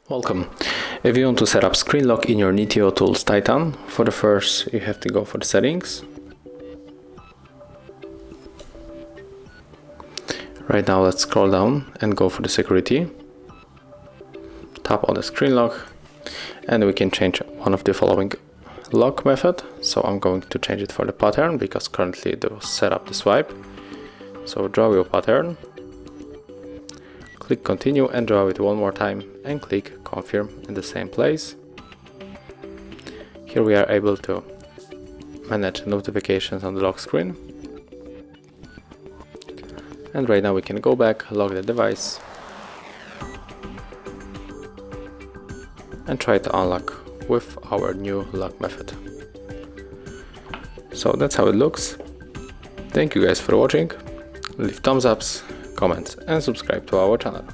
Welcome. If you want to set up screen lock in your Niteo Tools Titan, for the first you have to go for the settings. Right now let's scroll down and go for the security. Tap on the screen lock and we can change one of the following lock method. So I'm going to change it for the pattern because currently it was set up the swipe. So draw your pattern. Click continue and draw it one more time and click confirm in the same place. Here we are able to manage notifications on the lock screen. And right now we can go back, lock the device and try to unlock with our new lock method. So that's how it looks. Thank you guys for watching. Leave thumbs ups, comments and subscribe to our channel.